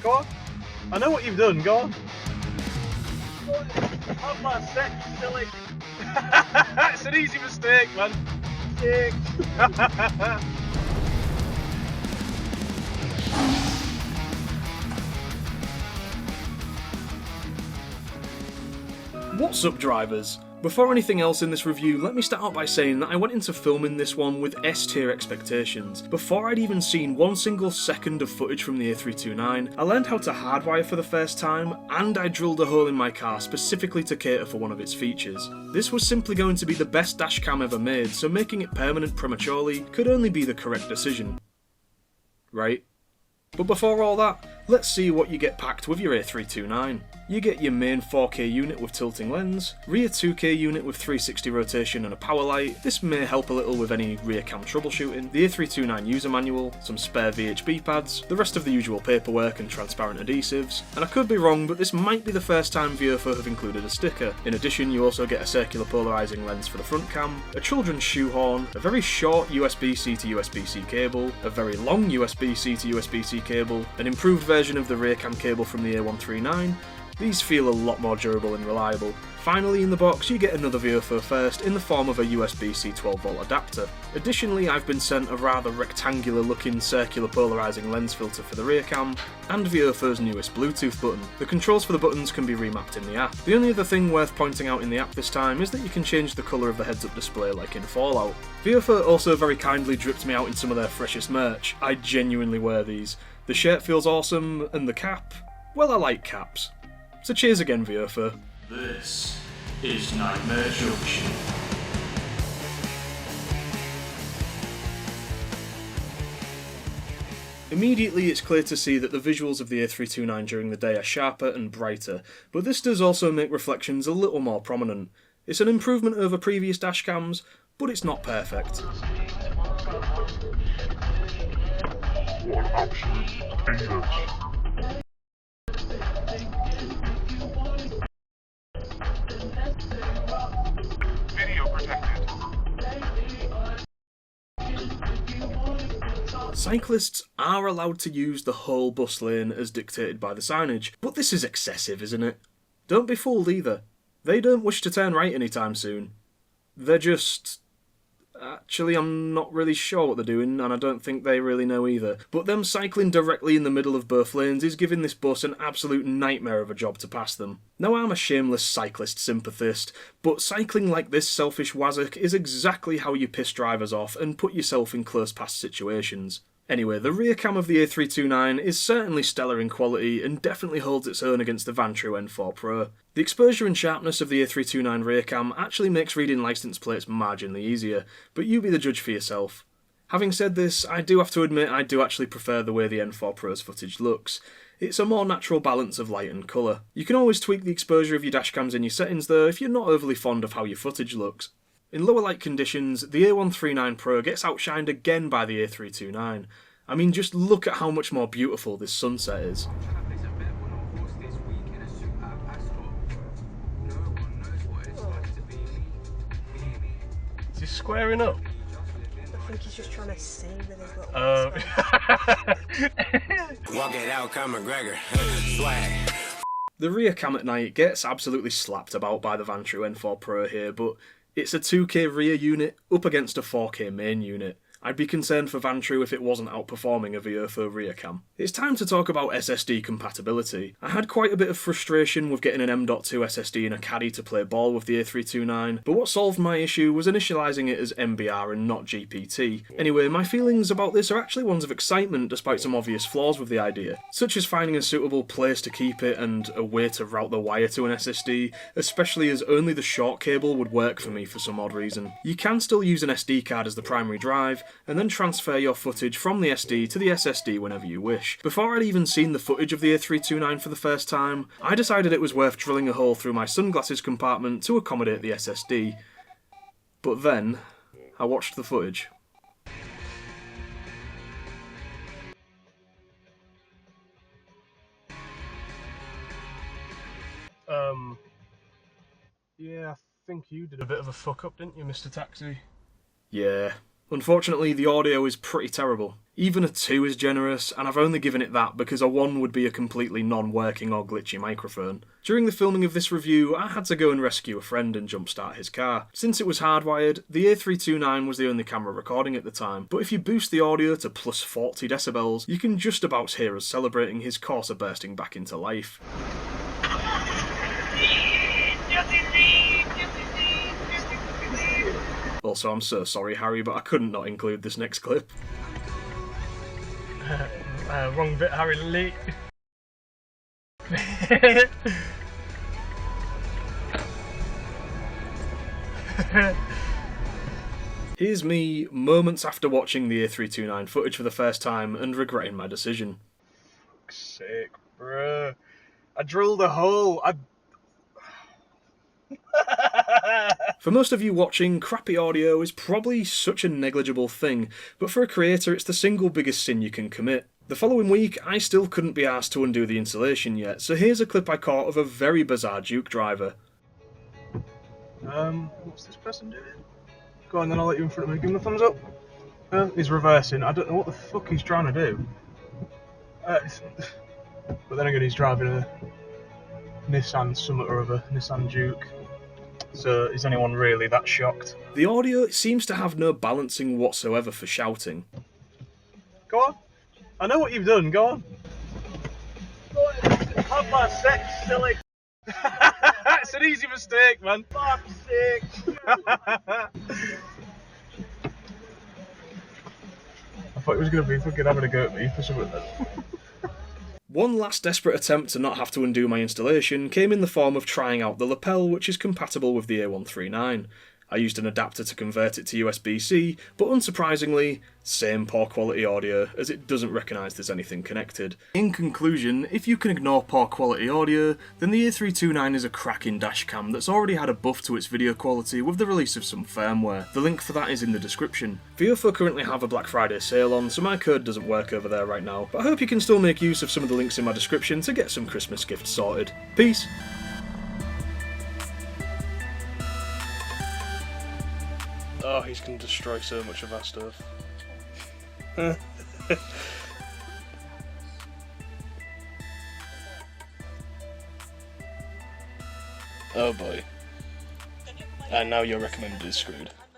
Go on. I know what you've done, go on. Have my set, you silly. It's an easy mistake, man. Mistake. What's up, drivers? Before anything else in this review, let me start out by saying that I went into filming this one with S-tier expectations. Before I'd even seen one single second of footage from the A329, I learned how to hardwire for the first time, and I drilled a hole in my car specifically to cater for one of its features. This was simply going to be the best dashcam ever made, so making it permanent prematurely could only be the correct decision. Right? But before all that, let's see what you get packed with your A329. You get your main 4K unit with tilting lens, rear 2K unit with 360 rotation and a power light. This may help a little with any rear cam troubleshooting, the A329 user manual, some spare VHB pads, the rest of the usual paperwork and transparent adhesives, and I could be wrong, but this might be the first time VIOFO have included a sticker. In addition, you also get a circular polarising lens for the front cam, a children's shoehorn, a very short USB-C to USB-C cable, a very long USB-C to USB-C cable, an improved version of the rear cam cable from the A139. These feel a lot more durable and reliable. Finally, in the box you get another VIOFO first in the form of a USB-C 12V adapter. Additionally, I've been sent a rather rectangular looking circular polarising lens filter for the rear cam, and VIOFO's newest Bluetooth button. The controls for the buttons can be remapped in the app. The only other thing worth pointing out in the app this time is that you can change the colour of the heads-up display like in Fallout. VIOFO also very kindly dripped me out in some of their freshest merch. I genuinely wear these. The shirt feels awesome, and the cap, well, I like caps. So cheers again, VIOFO. This is Nightmare Junction. Immediately it's clear to see that the visuals of the A329 during the day are sharper and brighter, but this does also make reflections a little more prominent. It's an improvement over previous dashcams, but it's not perfect. What an absolute penis. Video protected. Cyclists are allowed to use the whole bus lane as dictated by the signage, but this is excessive, isn't it? Don't be fooled either. They don't wish to turn right anytime soon. They're just... Actually, I'm not really sure what they're doing, and I don't think they really know either. But them cycling directly in the middle of both lanes is giving this bus an absolute nightmare of a job to pass them. Now, I'm a shameless cyclist sympathist, but cycling like this selfish wazzock is exactly how you piss drivers off and put yourself in close pass situations. Anyway, the rear cam of the A329 is certainly stellar in quality and definitely holds its own against the Vantrue N4 Pro. The exposure and sharpness of the A329 rear cam actually makes reading licence plates marginally easier, but you be the judge for yourself. Having said this, I do have to admit I do actually prefer the way the N4 Pro's footage looks. It's a more natural balance of light and colour. You can always tweak the exposure of your dashcams in your settings though if you're not overly fond of how your footage looks. In lower light conditions, the A139 Pro gets outshined again by the A329. I mean, just look at how much more beautiful this sunset is. Is he squaring up? I think he's just trying to sing with his little Walk it out, come McGregor. Swag. The rear cam at night gets absolutely slapped about by the Vantrue N4 Pro here, but it's a 2K rear unit up against a 4K main unit. I'd be concerned for Vantrue if it wasn't outperforming a VIOFO rear cam. It's time to talk about SSD compatibility. I had quite a bit of frustration with getting an M.2 SSD in a caddy to play ball with the A329, but what solved my issue was initialising it as MBR and not GPT. Anyway, my feelings about this are actually ones of excitement despite some obvious flaws with the idea, such as finding a suitable place to keep it and a way to route the wire to an SSD, especially as only the short cable would work for me for some odd reason. You can still use an SD card as the primary drive, and then transfer your footage from the SD to the SSD whenever you wish. Before I'd even seen the footage of the A329 for the first time, I decided it was worth drilling a hole through my sunglasses compartment to accommodate the SSD. But then, I watched the footage. Yeah, I think you did a bit of a fuck up, didn't you, Mr. Taxi? Yeah. Unfortunately, the audio is pretty terrible. Even a 2 is generous, and I've only given it that because a 1 would be a completely non-working or glitchy microphone. During the filming of this review, I had to go and rescue a friend and jumpstart his car. Since it was hardwired, the A329 was the only camera recording at the time, but if you boost the audio to plus 40 decibels, you can just about hear us celebrating his Corsa bursting back into life. Also, I'm so sorry, Harry, but I couldn't not include this next clip. Wrong bit, Harry Lee. Here's me, moments after watching the A329 footage for the first time and regretting my decision. Fuck's sake, bruh. I drilled a hole. For most of you watching, crappy audio is probably such a negligible thing, but for a creator it's the single biggest sin you can commit. The following week, I still couldn't be asked to undo the installation yet, so here's a clip I caught of a very bizarre Duke driver. What's this person doing? Go on, then I'll let you in front of me. Give him a thumbs up. He's reversing. I don't know what the fuck he's trying to do. But then again, he's driving a Nissan something or other, Nissan Duke. So is anyone really that shocked? The audio seems to have no balancing whatsoever for shouting. Go on. I know what you've done. Go on. Go on. Have my sex, silly. It's an easy mistake, man. Fuck's sake. I thought he was going to be fucking having a go at me for something then. One last desperate attempt to not have to undo my installation came in the form of trying out the lapel, which is compatible with the A139. I used an adapter to convert it to USB-C, but unsurprisingly, same poor quality audio, as it doesn't recognise there's anything connected. In conclusion, if you can ignore poor quality audio, then the A329 is a cracking dashcam that's already had a buff to its video quality with the release of some firmware. The link for that is in the description. VIOFO currently have a Black Friday sale on, so my code doesn't work over there right now, but I hope you can still make use of some of the links in my description to get some Christmas gifts sorted. Peace! Oh, he's going to destroy so much of our stuff. Oh boy. And now your recommended is screwed.